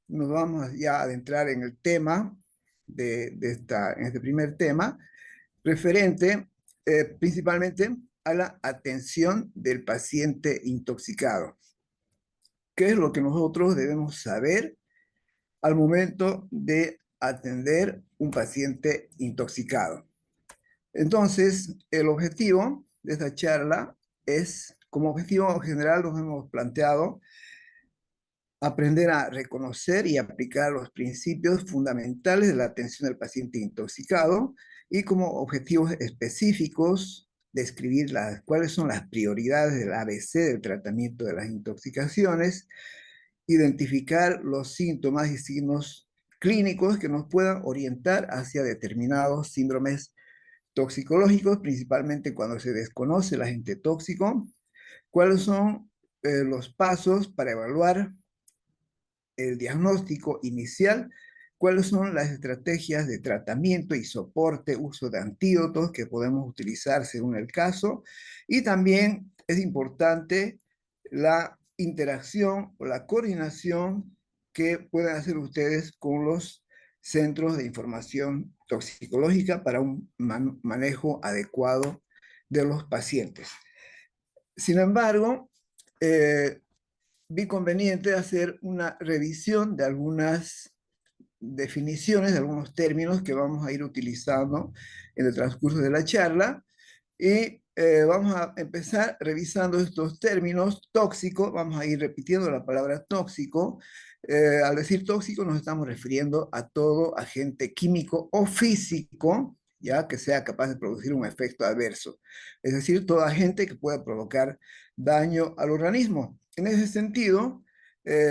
nos vamos ya a adentrar en el tema en este primer tema, referente principalmente a la atención del paciente intoxicado. ¿Qué es lo que nosotros debemos saber al momento de atender un paciente intoxicado? Entonces, el objetivo de esta charla es, como objetivo general, nos hemos planteado aprender a reconocer y aplicar los principios fundamentales de la atención del paciente intoxicado y como objetivos específicos describir cuáles son las prioridades del ABC del tratamiento de las intoxicaciones, identificar los síntomas y signos clínicos que nos puedan orientar hacia determinados síndromes toxicológicos, principalmente cuando se desconoce el agente tóxico, cuáles son los pasos para evaluar el diagnóstico inicial, cuáles son las estrategias de tratamiento y soporte, uso de antídotos que podemos utilizar según el caso, y también es importante la interacción o la coordinación que pueden hacer ustedes con los centros de información toxicológica para un manejo adecuado de los pacientes. Sin embargo, vi conveniente hacer una revisión de algunas definiciones, de algunos términos que vamos a ir utilizando en el transcurso de la charla y vamos a empezar revisando estos términos. Tóxico, vamos a ir repitiendo la palabra tóxico. Al decir tóxico nos estamos refiriendo a todo agente químico o físico, ya que sea capaz de producir un efecto adverso. Es decir, todo agente que pueda provocar daño al organismo. En ese sentido,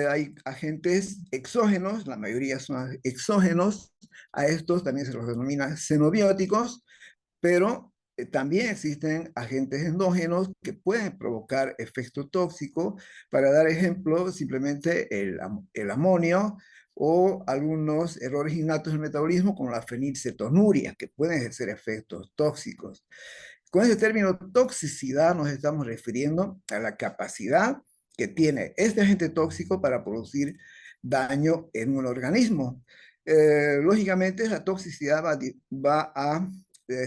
hay agentes exógenos, la mayoría son exógenos, a estos también se los denomina xenobióticos, pero también existen agentes endógenos que pueden provocar efecto tóxico. Para dar ejemplo, simplemente el amonio o algunos errores innatos del metabolismo como la fenilcetonuria, que pueden ejercer efectos tóxicos. Con ese término toxicidad nos estamos refiriendo a la capacidad que tiene este agente tóxico para producir daño en un organismo. Lógicamente, la toxicidad va a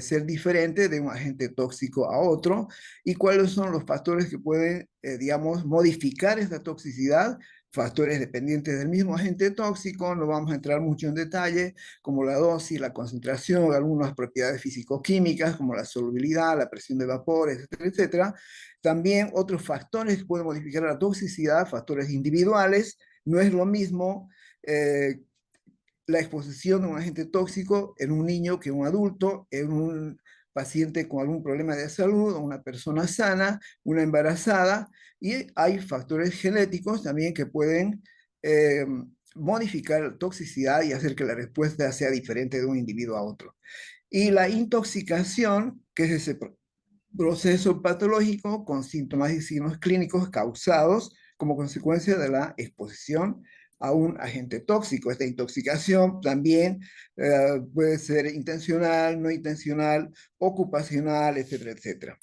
ser diferente de un agente tóxico a otro y cuáles son los factores que pueden, digamos, modificar esta toxicidad, factores dependientes del mismo agente tóxico. No vamos a entrar mucho en detalle, como la dosis, la concentración, algunas propiedades físico-químicas, como la solubilidad, la presión de vapor, etcétera, etcétera. También otros factores que pueden modificar la toxicidad, factores individuales. No es lo mismo la exposición de un agente tóxico en un niño que en un adulto, en un paciente con algún problema de salud, o una persona sana, una embarazada, y hay factores genéticos también que pueden modificar la toxicidad y hacer que la respuesta sea diferente de un individuo a otro. Y la intoxicación, que es ese proceso patológico con síntomas y signos clínicos causados como consecuencia de la exposición a un agente tóxico. Esta intoxicación también puede ser intencional, no intencional, ocupacional, etcétera, etcétera.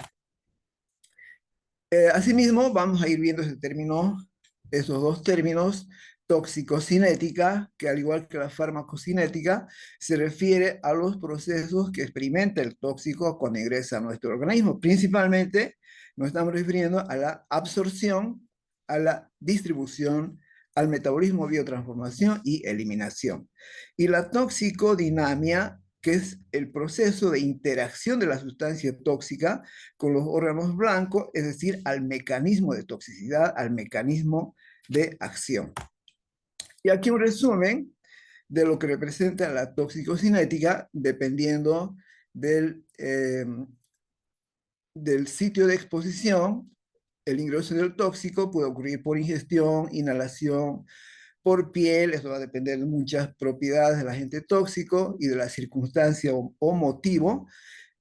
Asimismo, vamos a ir viendo esos dos términos, toxicocinética, que al igual que la farmacocinética, se refiere a los procesos que experimenta el tóxico cuando ingresa a nuestro organismo. Principalmente nos estamos refiriendo a la absorción, a la distribución, al metabolismo, biotransformación y eliminación. Y la toxicodinamia, que es el proceso de interacción de la sustancia tóxica con los órganos blancos, es decir, al mecanismo de toxicidad, al mecanismo de acción. Y aquí un resumen de lo que representa la toxicocinética, dependiendo del sitio de exposición. El ingreso del tóxico puede ocurrir por ingestión, inhalación, por piel. Esto va a depender de muchas propiedades del agente tóxico y de la circunstancia o motivo.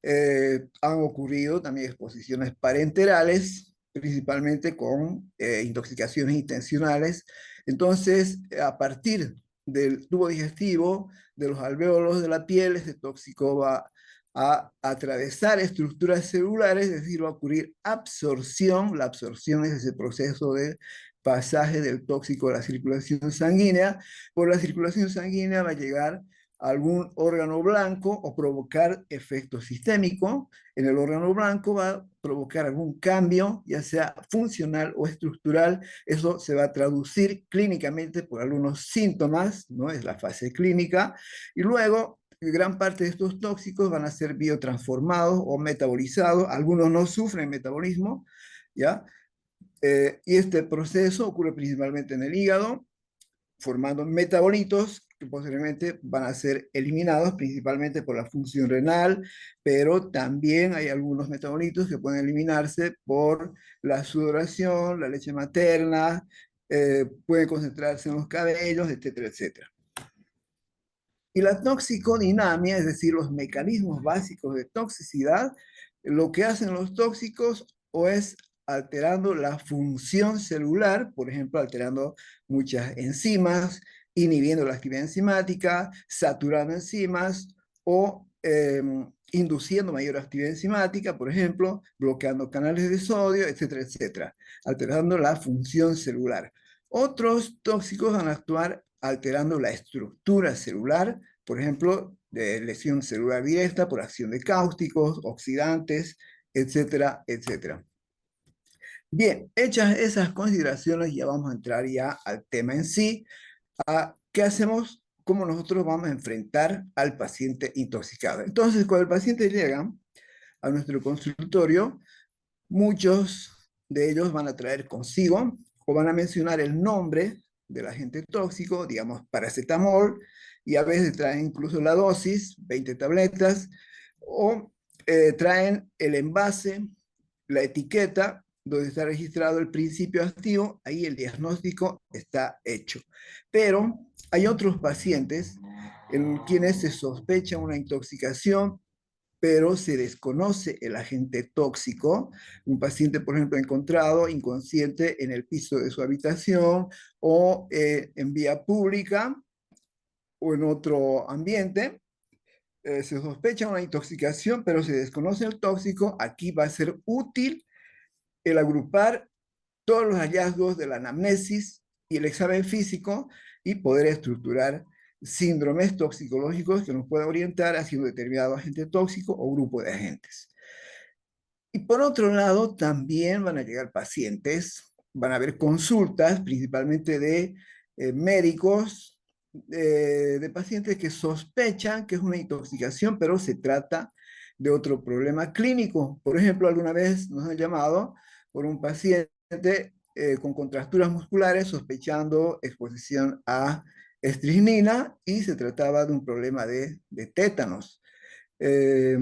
Han ocurrido también exposiciones parenterales, principalmente con intoxicaciones intencionales. Entonces, a partir del tubo digestivo, de los alvéolos de la piel, este tóxico va a atravesar estructuras celulares, es decir, va a ocurrir absorción. La absorción es ese proceso de pasaje del tóxico a la circulación sanguínea. Por la circulación sanguínea va a llegar a algún órgano blanco o provocar efecto sistémico. En el órgano blanco va a provocar algún cambio, ya sea funcional o estructural. Eso se va a traducir clínicamente por algunos síntomas, ¿no? Es la fase clínica. Y luego, gran parte de estos tóxicos van a ser biotransformados o metabolizados. Algunos no sufren metabolismo, ¿ya? Y este proceso ocurre principalmente en el hígado, formando metabolitos que posteriormente van a ser eliminados principalmente por la función renal, pero también hay algunos metabolitos que pueden eliminarse por la sudoración, la leche materna, pueden concentrarse en los cabellos, etcétera, etcétera. Y la toxicodinamia, es decir, los mecanismos básicos de toxicidad, lo que hacen los tóxicos o es alterando la función celular, por ejemplo, alterando muchas enzimas, inhibiendo la actividad enzimática, saturando enzimas o induciendo mayor actividad enzimática, por ejemplo, bloqueando canales de sodio, etcétera, etcétera, alterando la función celular. Otros tóxicos van a actuar alterando la estructura celular, por ejemplo, de lesión celular directa por acción de cáusticos, oxidantes, etcétera, etcétera. Bien, hechas esas consideraciones, ya vamos a entrar ya al tema en sí. ¿Qué hacemos? ¿Cómo nosotros vamos a enfrentar al paciente intoxicado? Entonces, cuando el paciente llega a nuestro consultorio, muchos de ellos van a traer consigo o van a mencionar el nombre del agente tóxico, digamos paracetamol, y a veces traen incluso la dosis, 20 tabletas, o traen el envase, la etiqueta, donde está registrado el principio activo, ahí el diagnóstico está hecho. Pero hay otros pacientes en quienes se sospecha una intoxicación, pero se desconoce el agente tóxico. Un paciente, por ejemplo, encontrado inconsciente en el piso de su habitación o en vía pública o en otro ambiente. Se sospecha una intoxicación, pero se desconoce el tóxico. Aquí va a ser útil el agrupar todos los hallazgos de la anamnesis y el examen físico y poder estructurar síndromes toxicológicos que nos puedan orientar hacia un determinado agente tóxico o grupo de agentes. Y por otro lado, también van a llegar pacientes, van a haber consultas, principalmente de médicos, de pacientes que sospechan que es una intoxicación, pero se trata de otro problema clínico. Por ejemplo, alguna vez nos han llamado por un paciente con contracturas musculares sospechando exposición a estrijnina y se trataba de un problema de tétanos. Eh,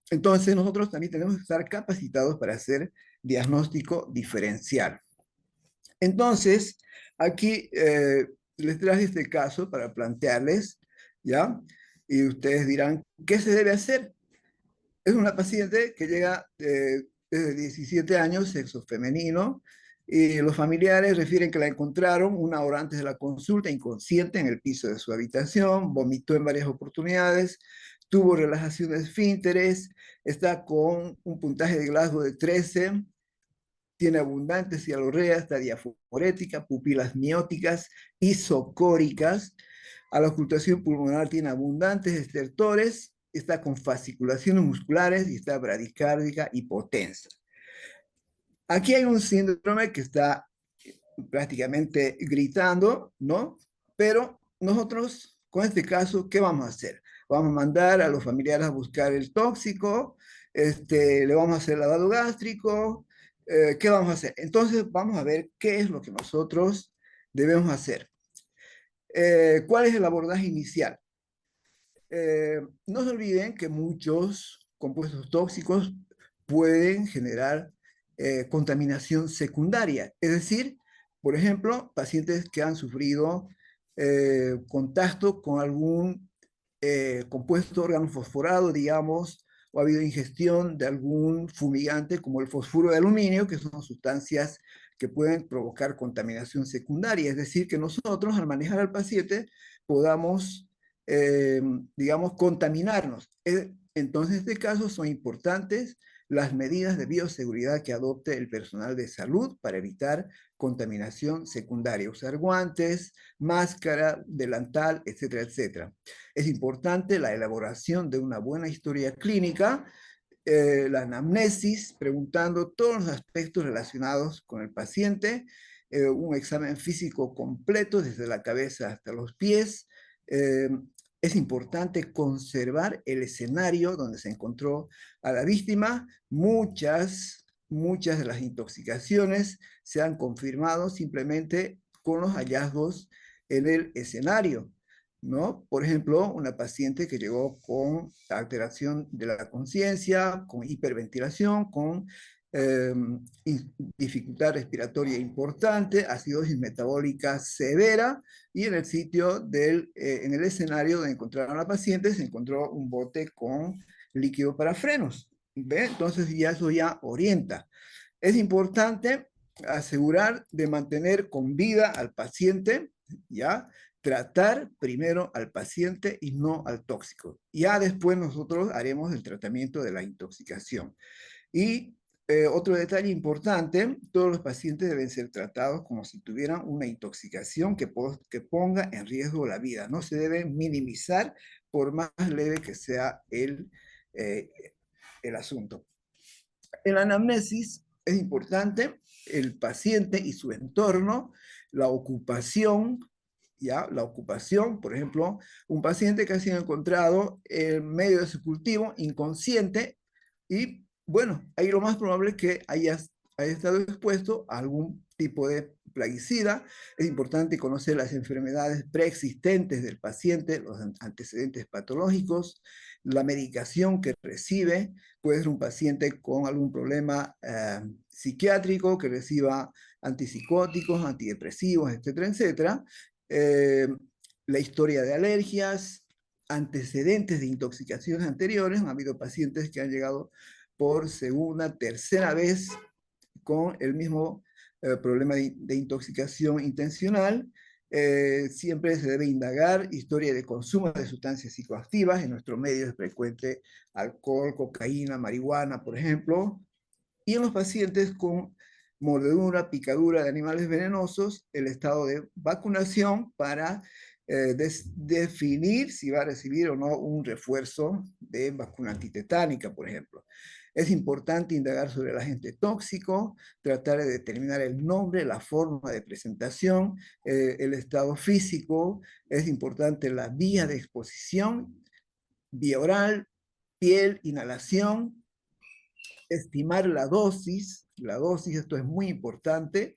entonces, nosotros también tenemos que estar capacitados para hacer diagnóstico diferencial. Entonces, aquí les traje este caso para plantearles, ¿ya? Y ustedes dirán, ¿qué se debe hacer? Es una paciente que llega desde 17 años, sexo femenino, y los familiares refieren que la encontraron una hora antes de la consulta, inconsciente en el piso de su habitación, vomitó en varias oportunidades, tuvo relajación de esfínteres, está con un puntaje de Glasgow de 13, tiene abundante cialorrea, está diaforética, pupilas mióticas, isocóricas, a la ocultación pulmonar tiene abundantes estertores, está con fasciculaciones musculares y está bradicárdica hipotensa. Aquí hay un síndrome que está prácticamente gritando, ¿no? Pero nosotros, con este caso, ¿qué vamos a hacer? Vamos a mandar a los familiares a buscar el tóxico, le vamos a hacer lavado gástrico, ¿qué vamos a hacer? Entonces, vamos a ver qué es lo que nosotros debemos hacer. ¿Cuál es el abordaje inicial? No se olviden que muchos compuestos tóxicos pueden generar contaminación secundaria, es decir, por ejemplo, pacientes que han sufrido contacto con algún compuesto organofosforado, digamos, o ha habido ingestión de algún fumigante como el fosfuro de aluminio, que son sustancias que pueden provocar contaminación secundaria, es decir, que nosotros al manejar al paciente podamos digamos, contaminarnos. Entonces, en este caso son importantes las medidas de bioseguridad que adopte el personal de salud para evitar contaminación secundaria, usar guantes, máscara, delantal, etcétera, etcétera. Es importante la elaboración de una buena historia clínica, la anamnesis, preguntando todos los aspectos relacionados con el paciente, un examen físico completo desde la cabeza hasta los pies. Es importante conservar el escenario donde se encontró a la víctima. Muchas de las intoxicaciones se han confirmado simplemente con los hallazgos en el escenario, ¿no? Por ejemplo, una paciente que llegó con alteración de la conciencia, con hiperventilación, con eh, dificultad respiratoria importante, acidosis metabólica severa, y en el sitio en el escenario donde encontraron a la paciente se encontró un bote con líquido para frenos, ¿ve? Entonces ya eso ya orienta. Es importante asegurar de mantener con vida al paciente, ¿ya? Tratar primero al paciente y no al tóxico. Ya después nosotros haremos el tratamiento de la intoxicación. Y otro detalle importante, todos los pacientes deben ser tratados como si tuvieran una intoxicación que ponga en riesgo la vida. No se debe minimizar por más leve que sea el asunto. En la anamnesis es importante el paciente y su entorno, la ocupación, ¿ya? La ocupación, por ejemplo, un paciente que ha sido encontrado en medio de su cultivo inconsciente y, bueno, ahí lo más probable es que haya estado expuesto a algún tipo de plaguicida. Es importante conocer las enfermedades preexistentes del paciente, los antecedentes patológicos, la medicación que recibe. Puede ser un paciente con algún problema psiquiátrico que reciba antipsicóticos, antidepresivos, etcétera, etcétera. Eh, la historia de alergias, antecedentes de intoxicaciones anteriores. Ha habido pacientes que han llegado por segunda, tercera vez con el mismo problema de intoxicación intencional. Siempre se debe indagar historia de consumo de sustancias psicoactivas. En nuestro medio es frecuente alcohol, cocaína, marihuana, por ejemplo. Y en los pacientes con mordedura, picadura de animales venenosos, el estado de vacunación para definir si va a recibir o no un refuerzo de vacuna antitetánica, por ejemplo. Es importante indagar sobre el agente tóxico, tratar de determinar el nombre, la forma de presentación, el estado físico. Es importante la vía de exposición, vía oral, piel, inhalación, estimar la dosis, esto es muy importante.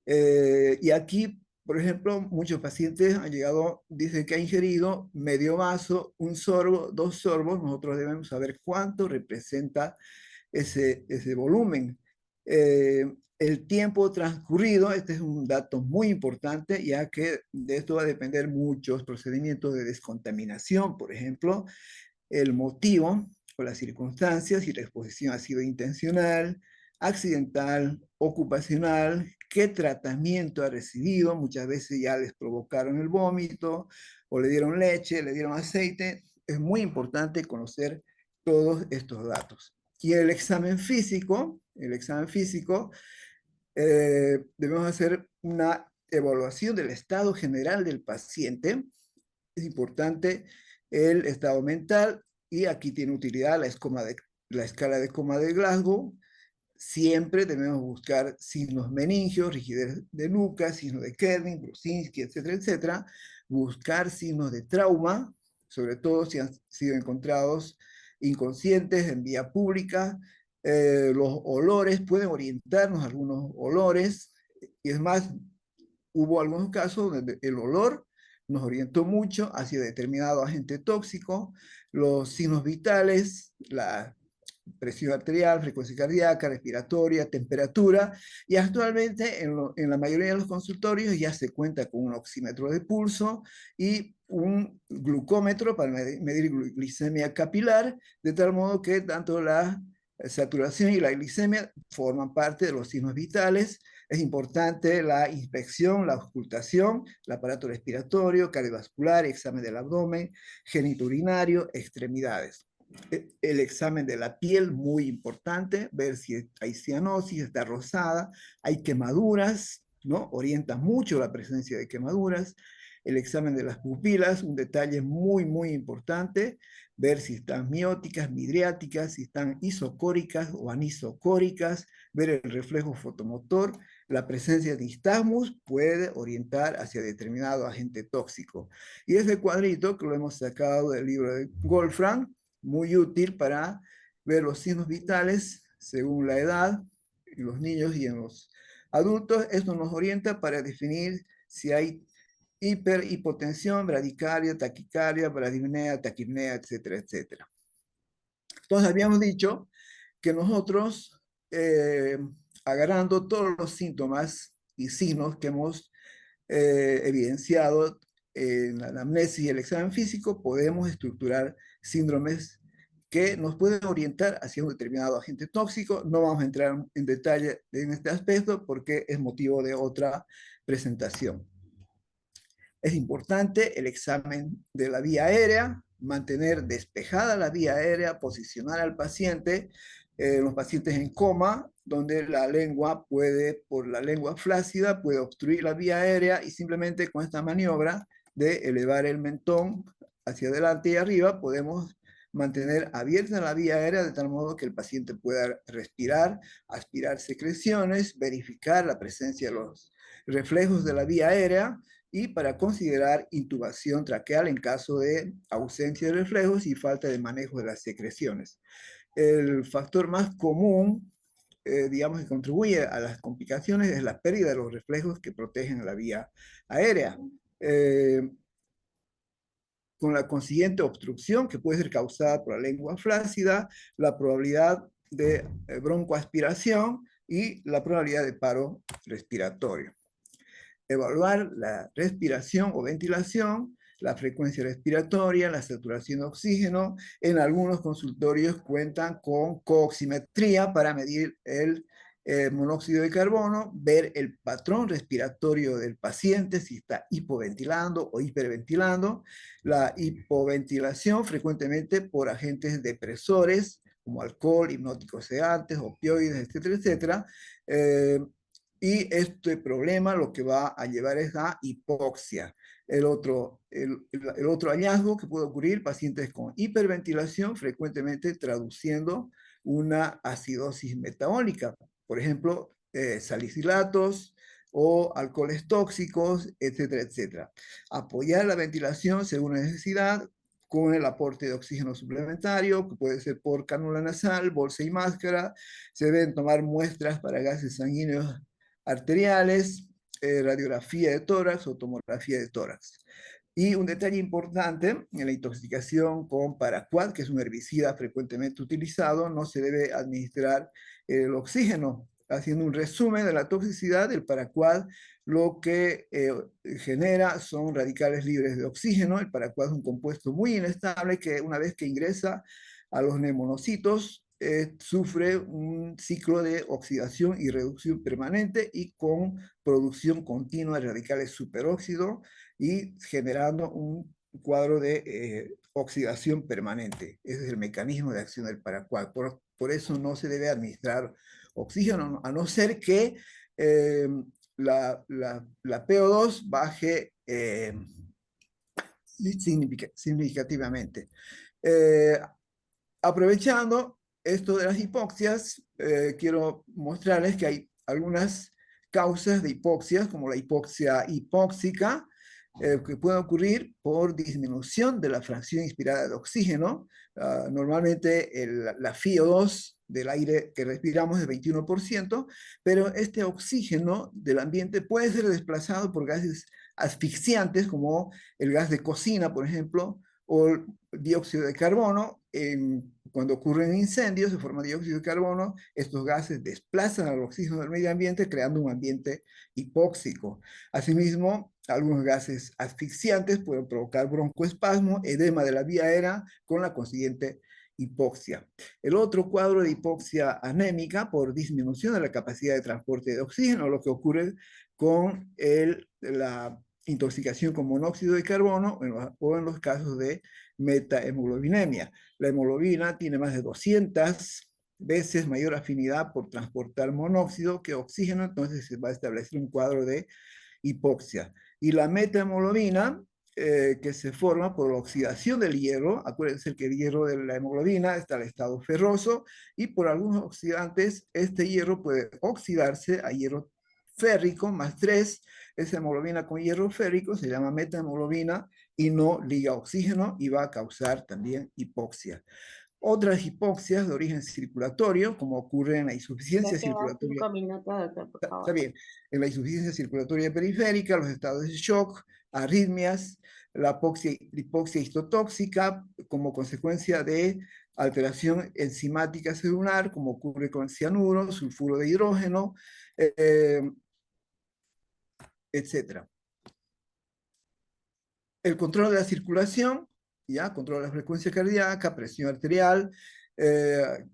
Y aquí, por ejemplo, muchos pacientes han llegado, dicen que ha ingerido medio vaso, un sorbo, 2 sorbos. Nosotros debemos saber cuánto representa ese volumen. El tiempo transcurrido, este es un dato muy importante, ya que de esto va a depender muchos procedimientos de descontaminación, por ejemplo, el motivo o las circunstancias, si la exposición ha sido intencional, accidental, ocupacional, qué tratamiento ha recibido. Muchas veces ya les provocaron el vómito o le dieron leche, le dieron aceite. Es muy importante conocer todos estos datos. Y el examen físico, debemos hacer una evaluación del estado general del paciente. Es importante el estado mental, y aquí tiene utilidad la escala de coma de Glasgow. Siempre debemos buscar signos meningios, rigidez de nuca, signos de Kerning, Brusinski, etcétera, etcétera. Buscar signos de trauma, sobre todo si han sido encontrados inconscientes en vía pública. Los olores, pueden orientarnos algunos olores, y es más, hubo algunos casos donde el olor nos orientó mucho hacia determinado agente tóxico. Los signos vitales, la presión arterial, frecuencia cardíaca, respiratoria, temperatura, y actualmente en la mayoría de los consultorios ya se cuenta con un oxímetro de pulso y un glucómetro para medir glicemia capilar, de tal modo que tanto la saturación y la glicemia forman parte de los signos vitales. Es importante la inspección, la auscultación, el aparato respiratorio, cardiovascular, examen del abdomen, genitourinario, extremidades. El examen de la piel, muy importante, ver si hay cianosis, está rosada, hay quemaduras, ¿no? Orienta mucho la presencia de quemaduras. El examen de las pupilas, un detalle muy, muy importante, ver si están mióticas, midriáticas, si están isocóricas o anisocóricas, ver el reflejo fotomotor. La presencia de nistagmus puede orientar hacia determinado agente tóxico. Y ese cuadrito, que lo hemos sacado del libro de Wolfram, muy útil para ver los signos vitales según la edad en los niños y en los adultos. Esto nos orienta para definir si hay hipotensión, bradicardia, taquicardia, bradipnea, taquipnea, etcétera, etcétera. Entonces habíamos dicho que nosotros, agarrando todos los síntomas y signos que hemos evidenciado en la anamnesis y el examen físico, podemos estructurar síndromes que nos pueden orientar hacia un determinado agente tóxico. No vamos a entrar en detalle en este aspecto porque es motivo de otra presentación. Es importante el examen de la vía aérea, mantener despejada la vía aérea, posicionar al paciente, los pacientes en coma, donde la lengua puede, por la lengua flácida, puede obstruir la vía aérea y simplemente con esta maniobra de elevar el mentón hacia adelante y arriba, podemos mantener abierta la vía aérea de tal modo que el paciente pueda respirar, aspirar secreciones, verificar la presencia de los reflejos de la vía aérea y para considerar intubación traqueal en caso de ausencia de reflejos y falta de manejo de las secreciones. El factor más común, digamos, que contribuye a las complicaciones es la pérdida de los reflejos que protegen la vía aérea. Con la consiguiente obstrucción que puede ser causada por la lengua flácida, la probabilidad de broncoaspiración y la probabilidad de paro respiratorio. Evaluar la respiración o ventilación, la frecuencia respiratoria, la saturación de oxígeno. En algunos consultorios cuentan con cooximetría para medir el monóxido de carbono, ver el patrón respiratorio del paciente, si está hipoventilando o hiperventilando. La hipoventilación frecuentemente por agentes depresores, como alcohol, hipnóticos sedantes, opioides, etcétera, etcétera. Y este problema lo que va a llevar es a hipoxia. El otro hallazgo que puede ocurrir, pacientes con hiperventilación, frecuentemente traduciendo una acidosis metabólica. Por ejemplo, salicilatos o alcoholes tóxicos, etcétera, etcétera. Apoyar la ventilación según la necesidad, con el aporte de oxígeno suplementario, que puede ser por cánula nasal, bolsa y máscara. Se deben tomar muestras para gases sanguíneos arteriales, radiografía de tórax o tomografía de tórax. Y un detalle importante, en la intoxicación con paraquat, que es un herbicida frecuentemente utilizado, no se debe administrar el oxígeno. Haciendo un resumen de la toxicidad del paraquat, lo que genera son radicales libres de oxígeno. El paraquat es un compuesto muy inestable que una vez que ingresa a los neumonocitos, sufre un ciclo de oxidación y reducción permanente y con producción continua de radicales superóxido y generando un cuadro de oxidación permanente. Ese es el mecanismo de acción del paraquat. Por eso no se debe administrar oxígeno, a no ser que la PO2 baje significativamente. Aprovechando esto de las hipoxias, quiero mostrarles que hay algunas causas de hipoxias, como la hipoxia hipóxica, que puede ocurrir por disminución de la fracción inspirada de oxígeno. Normalmente la FiO2 del aire que respiramos es 21%, pero este oxígeno del ambiente puede ser desplazado por gases asfixiantes, como el gas de cocina, por ejemplo, o el dióxido de carbono. Cuando ocurren incendios se forma dióxido de carbono, estos gases desplazan al oxígeno del medio ambiente creando un ambiente hipóxico. Asimismo, algunos gases asfixiantes pueden provocar broncoespasmo, edema de la vía aérea con la consiguiente hipoxia. El otro cuadro de hipoxia anémica por disminución de la capacidad de transporte de oxígeno, lo que ocurre con la intoxicación con monóxido de carbono o en los casos de metahemoglobinemia. La hemoglobina tiene más de 200 veces mayor afinidad por transportar monóxido que oxígeno, entonces se va a establecer un cuadro de hipoxia. Y la metahemoglobina, que se forma por la oxidación del hierro, acuérdense que el hierro de la hemoglobina está en estado ferroso, y por algunos oxidantes este hierro puede oxidarse a hierro férrico más 3. Esa hemoglobina con hierro férrico se llama metahemoglobina y no liga oxígeno y va a causar también hipoxia. Otras hipoxias de origen circulatorio, como ocurre en la insuficiencia Ya quedan circulatoria, 5 minutos, doctor, por está favor. bien, en la insuficiencia circulatoria periférica, los estados de shock, arritmias, la hipoxia histotóxica como consecuencia de alteración enzimática celular, como ocurre con cianuro, sulfuro de hidrógeno, etc. El control de la circulación, ya, control de la frecuencia cardíaca, presión arterial.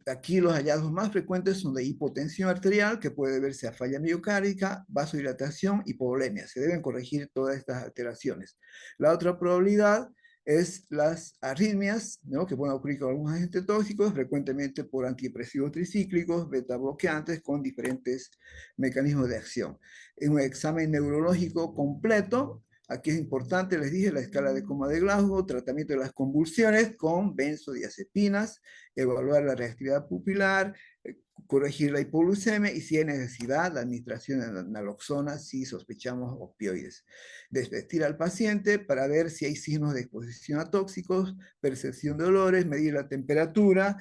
Aquí los hallazgos más frecuentes son de hipotensión arterial, que puede verse a falla miocárdica, vasodilatación, hipovolemia. Se deben corregir todas estas alteraciones. La otra probabilidad es las arritmias, ¿no?, que pueden ocurrir con algunos agentes tóxicos, frecuentemente por antidepresivos tricíclicos, beta bloqueantes, con diferentes mecanismos de acción. En un examen neurológico completo, aquí es importante, les dije, la escala de coma de Glasgow, tratamiento de las convulsiones con benzodiazepinas, evaluar la reactividad pupilar, corregir la hipoglucemia y si hay necesidad, la administración de naloxona si sospechamos opioides. Desvestir al paciente para ver si hay signos de exposición a tóxicos, percepción de olores, medir la temperatura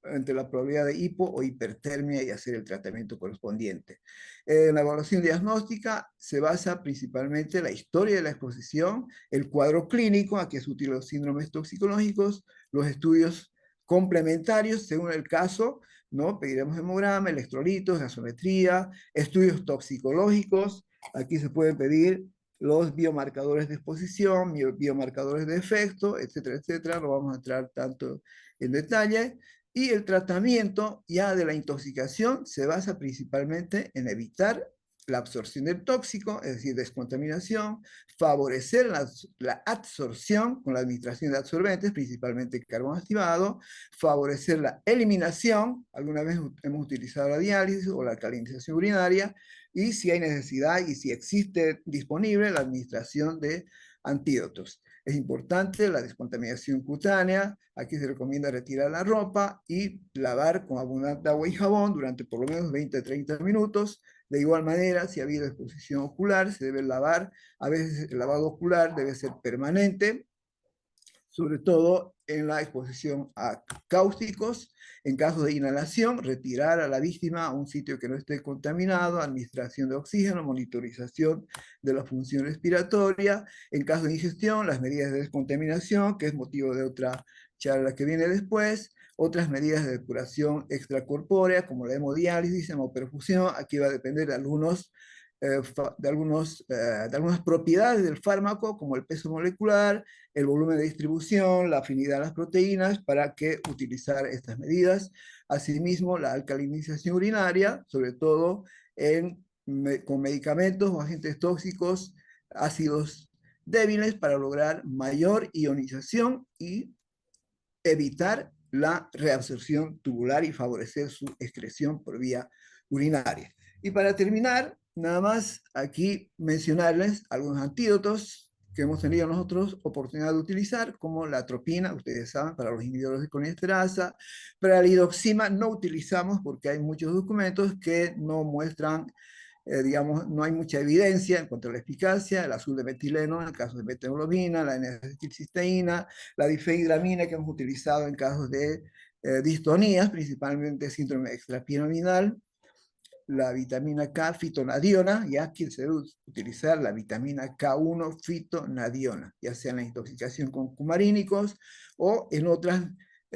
entre la probabilidad de hipo o hipertermia y hacer el tratamiento correspondiente. La evaluación diagnóstica se basa principalmente en la historia de la exposición, el cuadro clínico, aquí es útil los síndromes toxicológicos, los estudios complementarios según el caso, ¿no? Pediremos hemograma, electrolitos, gasometría, estudios toxicológicos. Aquí se pueden pedir los biomarcadores de exposición, biomarcadores de efecto, etcétera, etcétera. No vamos a entrar tanto en detalle. Y el tratamiento ya de la intoxicación se basa principalmente en evitar la absorción del tóxico, es decir, descontaminación, favorecer la absorción con la administración de absorbentes, principalmente carbón activado, favorecer la eliminación, alguna vez hemos utilizado la diálisis o la alcalinización urinaria, y si hay necesidad y si existe disponible la administración de antídotos. Es importante la descontaminación cutánea, aquí se recomienda retirar la ropa y lavar con abundante agua y jabón durante por lo menos 20-30 minutos. De igual manera, si ha habido exposición ocular, se debe lavar. A veces el lavado ocular debe ser permanente, sobre todo en la exposición a cáusticos. En caso de inhalación, retirar a la víctima a un sitio que no esté contaminado, administración de oxígeno, monitorización de la función respiratoria. En caso de ingestión, las medidas de descontaminación, que es motivo de otra charla que viene después. Otras medidas de depuración extracorpórea, como la hemodiálisis, hemoperfusión, aquí va a depender de algunas propiedades del fármaco, como el peso molecular, el volumen de distribución, la afinidad a las proteínas, para que utilizar estas medidas. Asimismo, la alcalinización urinaria, sobre todo con medicamentos o agentes tóxicos, ácidos débiles, para lograr mayor ionización y evitar la reabsorción tubular y favorecer su excreción por vía urinaria. Y para terminar, nada más aquí mencionarles algunos antídotos que hemos tenido nosotros oportunidad de utilizar, como la atropina, ustedes saben, para los inhibidores de colinesterosa. Para la lidoxima no utilizamos porque hay muchos documentos que no muestran, digamos, no hay mucha evidencia en cuanto a la eficacia. El azul de metileno en el caso de metahemoglobina, la N-acetilcisteína, la difenhidramina que hemos utilizado en casos de distonías, principalmente síndrome extrapiramidal, la vitamina K fitonadiona, ya que se debe utilizar la vitamina K1 fitonadiona, ya sea en la intoxicación con cumarínicos o en otras,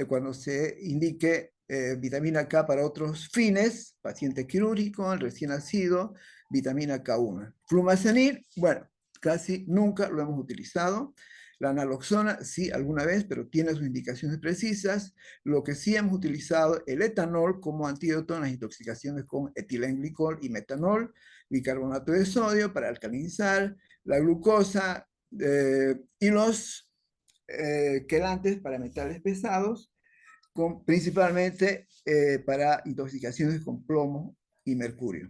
cuando se indique vitamina K para otros fines, paciente quirúrgico, el recién nacido, vitamina K1. Flumazenil, bueno, casi nunca lo hemos utilizado. La naloxona, sí, alguna vez, pero tiene sus indicaciones precisas. Lo que sí hemos utilizado, el etanol como antídoto en las intoxicaciones con etilenglicol y metanol. bicarbonato de sodio para alcalinizar, la glucosa y los quelantes para metales pesados, principalmente para intoxicaciones con plomo y mercurio.